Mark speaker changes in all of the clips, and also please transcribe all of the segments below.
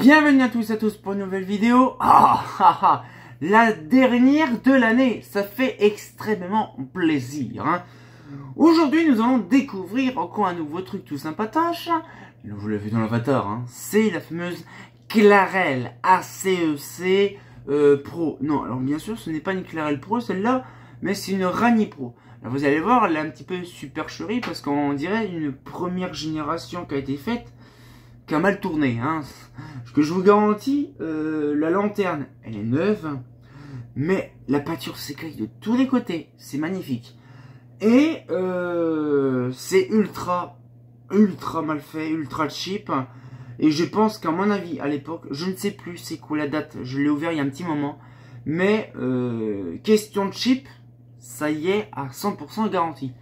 Speaker 1: Bienvenue à tous pour une nouvelle vidéo. La dernière de l'année, ça fait extrêmement plaisir. Aujourd'hui, nous allons découvrir encore un nouveau truc tout sympatoche. Vous l'avez vu dans l'avatar, c'est la fameuse Clarel ACEC Pro. Non, alors bien sûr, ce n'est pas une Clarel Pro celle-là, mais c'est une Rani Pro. Alors vous allez voir, elle est un petit peu supercherie parce qu'on dirait une première génération qui a été faite, qui a mal tourné. Ce que je vous garantis, la lanterne, elle est neuve, mais la peinture s'écaille de tous les côtés. C'est magnifique. Et c'est ultra mal fait, ultra cheap. Et je pense qu'à mon avis, à l'époque, je ne sais plus c'est quoi la date, je l'ai ouvert il y a un petit moment, mais question de cheap, ça y est, à 100% garanti.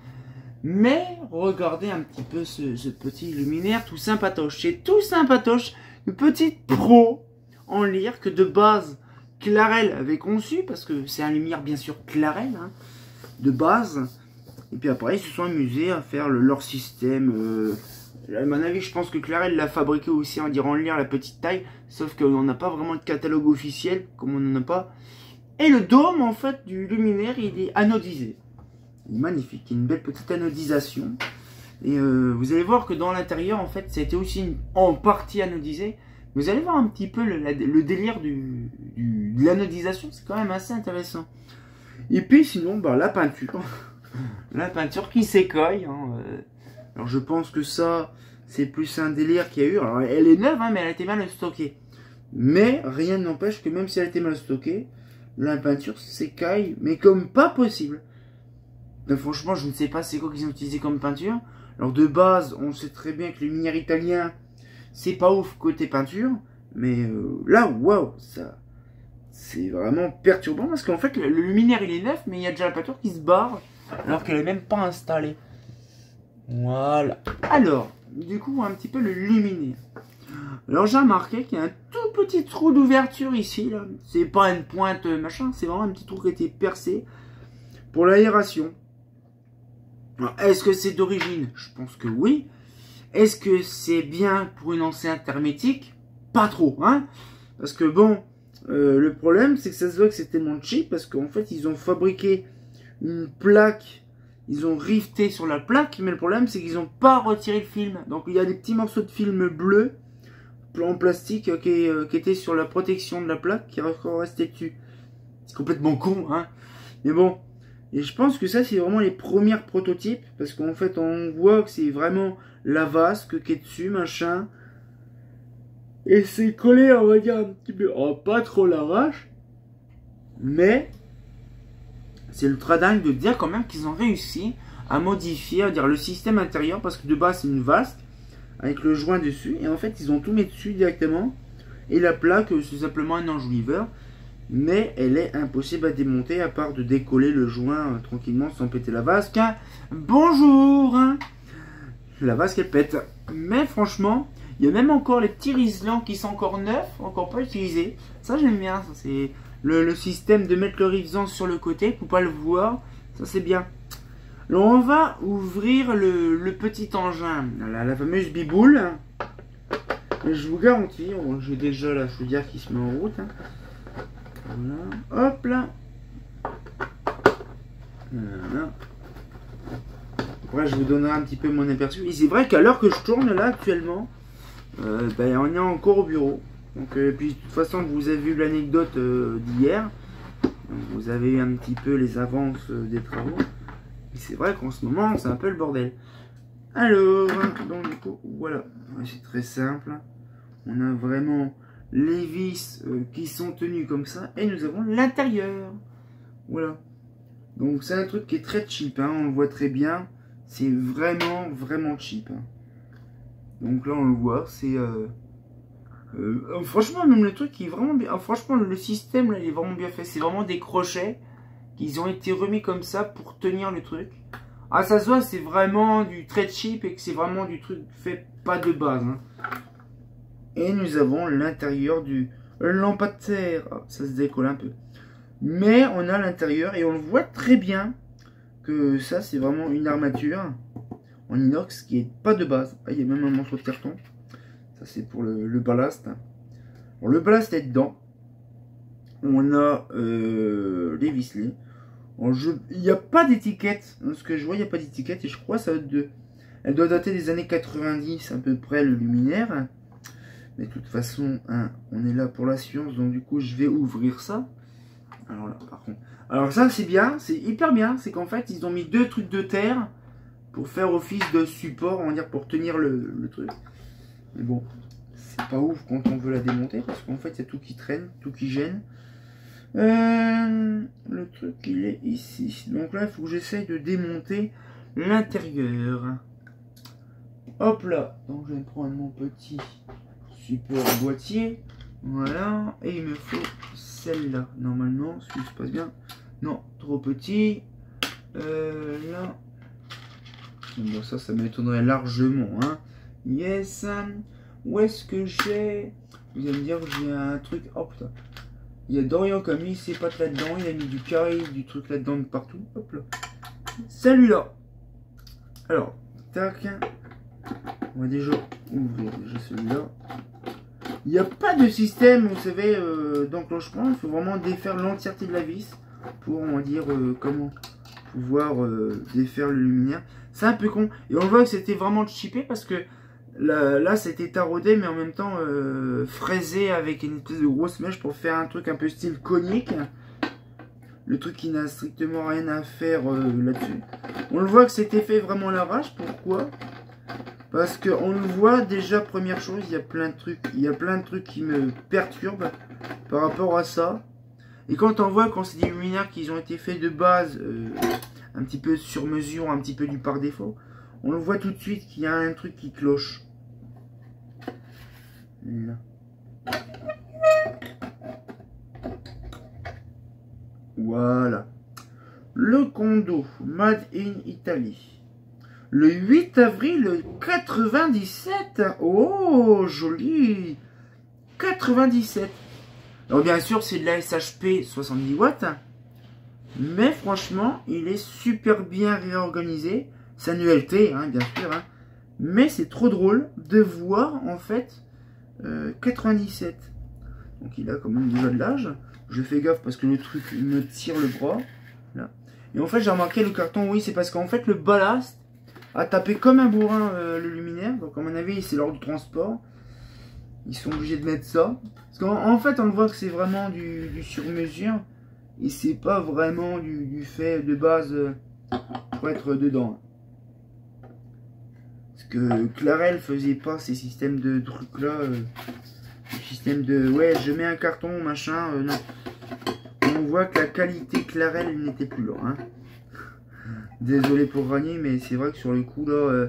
Speaker 1: Mais regardez un petit peu ce petit luminaire tout sympatoche. C'est tout sympatoche, une petite pro en lyre que de base Clarel avait conçu, parce que c'est un luminaire bien sûr Clarel, de base. Et puis après ils se sont amusés à faire leur système. À mon avis, je pense que Clarel l'a fabriqué aussi en lyre la petite taille, sauf qu'on n'a pas vraiment de catalogue officiel, comme on n'en a pas. Et le dôme en fait du luminaire, il est anodisé. Magnifique, une belle petite anodisation. Et vous allez voir que dans l'intérieur, en fait, c'était aussi en partie anodisé. Vous allez voir un petit peu le délire de l'anodisation, c'est quand même assez intéressant. Et puis sinon, la peinture. La peinture qui s'écaille. Alors je pense que ça, c'est plus un délire qu'il y a eu. Alors elle est neuve, mais elle a été mal stockée. Mais rien n'empêche que même si elle a été mal stockée, la peinture s'écaille, mais comme pas possible. Donc franchement, je ne sais pas c'est quoi qu'ils ont utilisé comme peinture. Alors de base, on sait très bien que les luminaires italiens, c'est pas ouf côté peinture. Mais là, waouh, ça, c'est vraiment perturbant parce qu'en fait, le luminaire il est neuf, mais il y a déjà la peinture qui se barre alors qu'elle est même pas installée. Voilà. Alors, du coup, un petit peu le luminaire. Alors j'ai remarqué qu'il y a un tout petit trou d'ouverture ici, là. C'est pas une pointe machin, c'est vraiment un petit trou qui a été percé pour l'aération. Est-ce que c'est d'origine? Je pense que oui. Est-ce que c'est bien pour une enceinte hermétique? Pas trop, parce que bon, le problème c'est que ça se voit que c'est tellement cheap parce qu'en fait ils ont fabriqué une plaque, ils ont rifté sur la plaque, mais le problème c'est qu'ils n'ont pas retiré le film. Donc il y a des petits morceaux de film bleu en plastique qui étaient sur la protection de la plaque qui est encore resté dessus. C'est complètement con, mais bon. Et je pense que ça, c'est vraiment les premiers prototypes. Parce qu'en fait, on voit que c'est vraiment la vasque qui est dessus, machin. Et c'est collé, on va dire, un petit peu... Oh, pas trop l'arrache. Mais, c'est ultra dingue de dire quand même qu'ils ont réussi à modifier, à dire, le système intérieur. Parce que de base, c'est une vasque avec le joint dessus. Et en fait, ils ont tout mis dessus directement. Et la plaque, c'est simplement un enjoliveur. Mais elle est impossible à démonter à part de décoller le joint tranquillement sans péter la vasque. Bonjour. La vasque elle pète. Mais franchement, il y a même encore les petits riselants qui sont encore neufs, encore pas utilisés. Ça j'aime bien. C'est le système de mettre le rivelant sur le côté pour pas le voir. Ça c'est bien. Alors on va ouvrir le petit engin, la fameuse biboule. Je vous garantis, j'ai déjà la chaudière qui se met en route. Voilà. Hop là. Voilà. Après je vous donnerai un petit peu mon aperçu. Et c'est vrai qu'à l'heure que je tourne là actuellement, on est encore au bureau. Donc puis de toute façon vous avez vu l'anecdote d'hier. Vous avez eu un petit peu les avances des travaux. Et c'est vrai qu'en ce moment c'est un peu le bordel. Alors, donc du coup, voilà. C'est très simple. On a vraiment les vis qui sont tenues comme ça, et nous avons l'intérieur. Voilà. Donc c'est un truc qui est très cheap, on le voit très bien. C'est vraiment cheap. Donc là on le voit, c'est franchement même le truc qui est vraiment bien. Franchement le système là il est vraiment bien fait. C'est vraiment des crochets qui ont été remis comme ça pour tenir le truc. Ça se voit, c'est vraiment du très cheap et que c'est vraiment du truc fait pas de base. Et nous avons l'intérieur du lampadaire. Ça se décolle un peu. Mais on a l'intérieur et on le voit très bien que ça c'est vraiment une armature en inox qui est pas de base. Il y a même un morceau de carton. Ça c'est pour le ballast. Bon, le ballast est dedans. On a les vicelets. Il n'y a pas d'étiquette. Ce que je vois, il n'y a pas d'étiquette. Et je crois que ça elle doit dater des années 90 à peu près, le luminaire. Mais de toute façon, hein, on est là pour la science. Donc du coup, je vais ouvrir ça. Alors là, par contre. Alors ça, c'est bien. C'est hyper bien. C'est qu'en fait, ils ont mis 2 trucs de terre pour faire office de support, on va dire, pour tenir le truc. Mais bon, c'est pas ouf quand on veut la démonter. Parce qu'en fait, il y a tout qui traîne, tout qui gêne. Le truc, il est ici. Donc là, il faut que j'essaye de démonter l'intérieur. Hop là. Donc je vais prendre mon petit support boîtier. Voilà. Et il me faut celle-là. Normalement, si tout se passe bien. Non, trop petit. Là. Bon, ça m'étonnerait largement. Hein. Yes. Où est-ce que j'ai... Vous allez me dire, j'ai un truc... Oh putain. Il y a Dorian qui a mis ses pattes là-dedans. Il a mis du carré, du truc là-dedans de partout. Hop là. Celui-là. Alors, tac. On va déjà ouvrir celui-là. Il n'y a pas de système, vous savez, d'enclenchement. Il faut vraiment défaire l'entièreté de la vis pour, on va dire, comment pouvoir défaire le luminaire. C'est un peu con. Et on voit que c'était vraiment chippé parce que là c'était taraudé, mais en même temps fraisé avec une espèce de grosse mèche pour faire un truc un peu style conique. Le truc qui n'a strictement rien à faire là-dessus. On le voit que c'était fait vraiment à l'arrache. Pourquoi ? Parce qu'on le voit déjà, première chose, il y a plein de trucs qui me perturbent par rapport à ça. Et quand on voit quand c'est des luminaires qui ont été faits de base, un petit peu sur mesure, un petit peu du par défaut, on le voit tout de suite qu'il y a un truc qui cloche. Là. Voilà. Le Kondo, Made in Italy. Le 8 avril 97. Oh, joli. 97. Alors bien sûr, c'est de la SHP 70 watts. Mais franchement, il est super bien réorganisé. C'est un ULT, hein, bien sûr. Hein. Mais c'est trop drôle de voir, en fait, 97. Donc il a quand même déjà de l'âge. Je fais gaffe parce que le truc me tire le bras. Là. Et en fait, j'ai remarqué le carton, oui, c'est parce qu'en fait, le ballast a tapé comme un bourrin le luminaire. Donc, à mon avis, c'est lors du transport. Ils sont obligés de mettre ça. Parce qu'en fait, on le voit que c'est vraiment du sur-mesure. Et c'est pas vraiment du fait de base pour être dedans. Parce que Clarel faisait pas ces systèmes de trucs là. Système de ouais, je mets un carton, machin. Non. On voit que la qualité Clarel n'était plus là. Hein. Désolé pour Rani, mais c'est vrai que sur les coups là,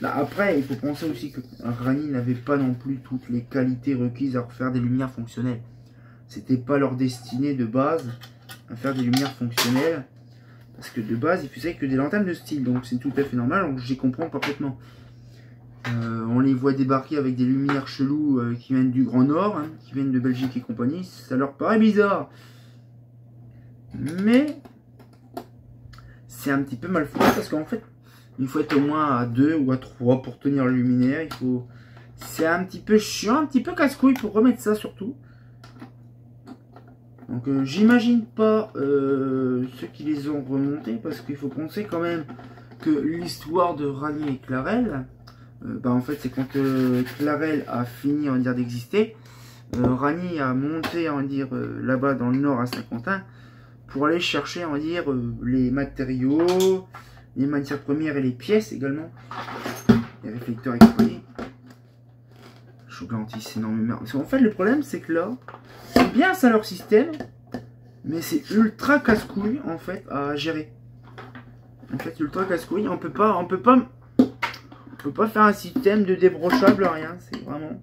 Speaker 1: là. Après, il faut penser aussi que Rani n'avait pas non plus toutes les qualités requises à refaire des lumières fonctionnelles. C'était pas leur destinée de base à faire des lumières fonctionnelles. Parce que de base, ils faisaient que des lanternes de style. Donc c'est tout à fait normal, donc j'y comprends parfaitement. On les voit débarquer avec des lumières cheloues qui viennent du Grand Nord, hein, qui viennent de Belgique et compagnie. Ça leur paraît bizarre. Mais c'est un petit peu mal foutu parce qu'en fait, il faut être au moins à 2 ou à 3 pour tenir le luminaire. C'est un petit peu chiant, un petit peu casse-couille pour remettre ça surtout. Donc j'imagine pas ceux qui les ont remontés parce qu'il faut penser quand même que l'histoire de Rani et Clarel, en fait c'est quand Clarel a fini on va dire d'exister, Rani a monté on va dire là-bas dans le nord à Saint-Quentin pour aller chercher on va dire les matériaux, les matières premières et les pièces également, les réflecteurs et compagnie. Chocolantis, c'est énormément. Parce qu'en fait le problème c'est que là, c'est bien ça leur système, mais c'est ultra casse-couille en fait à gérer. En fait ultra casse-couille, on peut pas faire un système de débrochable, rien, c'est vraiment...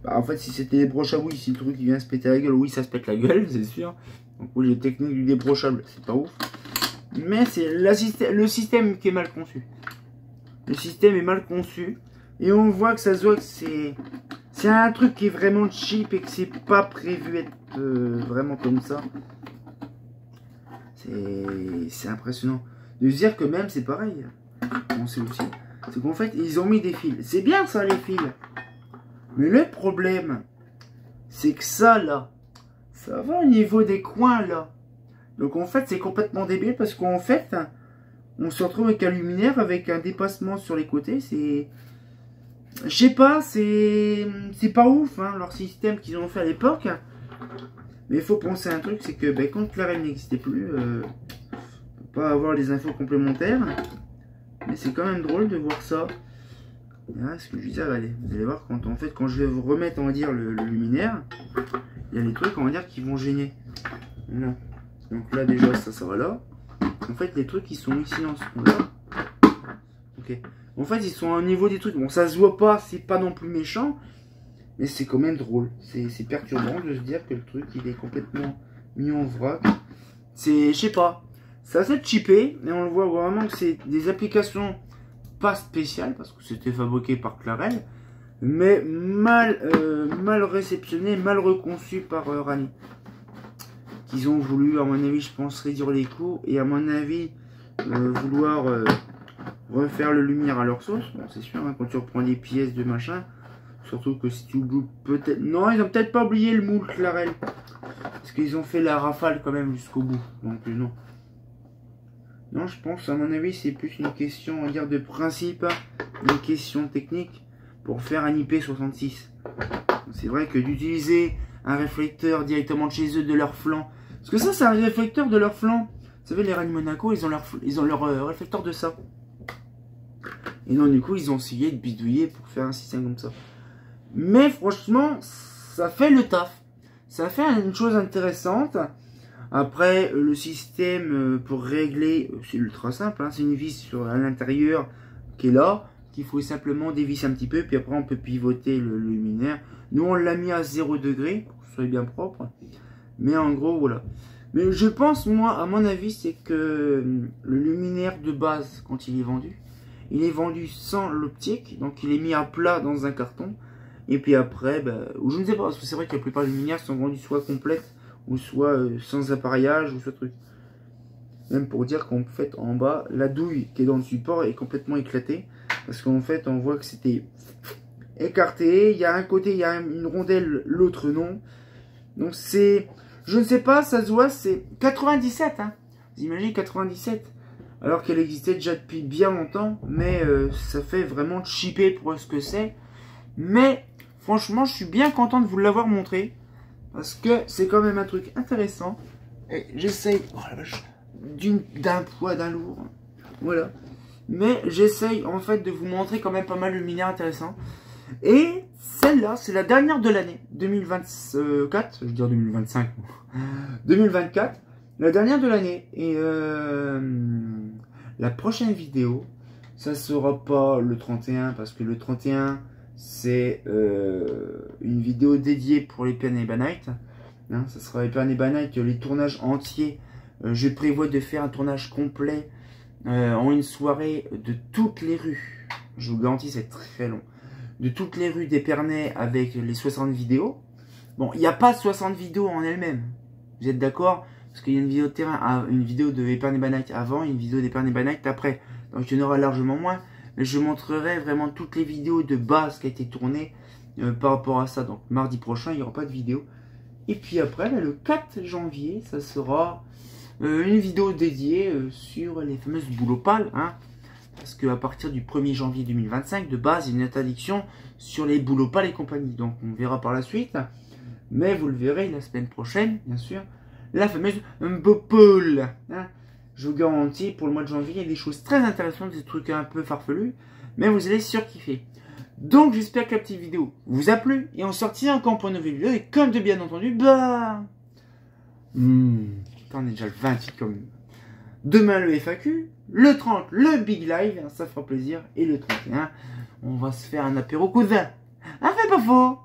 Speaker 1: en fait si c'était débrochable, oui, si le truc il vient se péter la gueule, oui ça se pète la gueule, c'est sûr. Donc oui, les techniques du débrochable, c'est pas ouf. Mais c'est le système qui est mal conçu. Le système est mal conçu. Et on voit que ça se voit que c'est un truc qui est vraiment cheap et que c'est pas prévu être vraiment comme ça. C'est impressionnant. De se dire que même c'est pareil. On sait aussi. C'est qu'en fait, ils ont mis des fils. C'est bien ça les fils. Mais le problème, c'est que ça là, ça va au niveau des coins là. Donc en fait c'est complètement débile parce qu'en fait on se retrouve avec un luminaire avec un dépassement sur les côtés. C'est, je sais pas, c'est pas ouf hein, leur système qu'ils ont fait à l'époque. Mais il faut penser à un truc, c'est que quand Clarel n'existait plus, on peut pas avoir les infos complémentaires. Mais c'est quand même drôle de voir ça. Là, ce que je disais, allez, vous allez voir quand en fait quand je vais vous remettre on va dire le luminaire, il y a les trucs on va dire qui vont gêner. Voilà. Donc là déjà ça va là. En fait les trucs qui sont ici en ce moment là. Ok. En fait ils sont au niveau des trucs. Bon ça se voit pas, c'est pas non plus méchant. Mais c'est quand même drôle. C'est perturbant de se dire que le truc il est complètement mis en vrac. C'est, je sais pas. C'est assez cheapé. Et on le voit vraiment que c'est des applications pas spéciales. Parce que c'était fabriqué par Clarel. Mais mal réceptionné, mal reconçu par Rani. Qu'ils ont voulu, à mon avis, je pense, réduire les coûts. Et à mon avis, vouloir refaire le lumière à leur sauce. Bon, c'est sûr, hein, quand tu reprends des pièces de machin. Surtout que si tu oublies peut-être... Non, ils ont peut-être pas oublié le moule Clarel. Parce qu'ils ont fait la rafale quand même jusqu'au bout. Donc non. Non, je pense, à mon avis, c'est plus une question, on va dire, de principe. Une question technique pour faire un IP66. C'est vrai que d'utiliser un réflecteur directement de chez eux, de leur flanc. Parce que ça, c'est un réflecteur de leur flanc. Vous savez, les Rani Monaco, ils ont leur réflecteur de ça. Et donc, du coup, ils ont essayé de bidouiller pour faire un système comme ça. Mais franchement, ça fait le taf. Ça fait une chose intéressante. Après, le système pour régler, c'est ultra simple. Hein, c'est une vis à l'intérieur qui est là, qu'il faut simplement dévisser un petit peu. Puis après, on peut pivoter le luminaire. Nous, on l'a mis à 0 degré, pour que ce soit bien propre. Mais en gros, voilà. Mais je pense, moi, à mon avis, c'est que le luminaire de base, quand il est vendu sans l'optique. Donc, il est mis à plat dans un carton. Et puis après, ou je ne sais pas, parce que c'est vrai que la plupart des luminaires sont vendus soit complètes, ou soit sans appareillage, ou ce truc. Même pour dire qu'en fait, en bas, la douille qui est dans le support est complètement éclatée. Parce qu'en fait, on voit que c'était écarté. Il y a un côté, il y a une rondelle, l'autre non. Donc c'est, je ne sais pas, ça se voit, c'est 97. Hein. Vous imaginez 97 alors qu'elle existait déjà depuis bien longtemps. Mais ça fait vraiment cheapé pour ce que c'est. Mais franchement, je suis bien content de vous l'avoir montré. Parce que c'est quand même un truc intéressant. Et j'essaye, oh la vache, d'un poids, d'un lourd. Voilà. Mais j'essaye en fait de vous montrer quand même pas mal de luminaires intéressants. Et celle-là, c'est la dernière de l'année 2024. Je veux dire 2025. 2024. La dernière de l'année. Et la prochaine vidéo, ça sera pas le 31. Parce que le 31... c'est une vidéo dédiée pour les Hyper Night. Hein, ça sera Hyper Night, les tournages entiers. Je prévois de faire un tournage complet en une soirée de toutes les rues. Je vous garantis, c'est très long. De toutes les rues d'Épernay avec les 60 vidéos. Bon, il n'y a pas 60 vidéos en elles-mêmes. Vous êtes d'accord? Parce qu'il y a une vidéo de terrain, une vidéo de Hyper Night avant, une vidéo d'Hyper Night après. Donc il y en aura largement moins. Mais je montrerai vraiment toutes les vidéos de base qui a été tournées par rapport à ça. Donc mardi prochain, il n'y aura pas de vidéo. Et puis après, là, le 4 janvier, ça sera une vidéo dédiée sur les fameuses boules opales. Hein, parce qu'à partir du 1er janvier 2025, de base, il y a une interdiction sur les boules opales et compagnie. Donc on verra par la suite. Mais vous le verrez la semaine prochaine, bien sûr. La fameuse boules. Hein. Je vous garantis, pour le mois de janvier, il y a des choses très intéressantes, des trucs un peu farfelus, mais vous allez surkiffer. Donc, j'espère que la petite vidéo vous a plu, et on sortira encore pour une nouvelle vidéo, et comme de bien entendu, on est déjà le 28 comme demain le FAQ, le 30 le Big Live, ça fera plaisir, et le 31, on va se faire un apéro cousin. Ah, fait pas faux.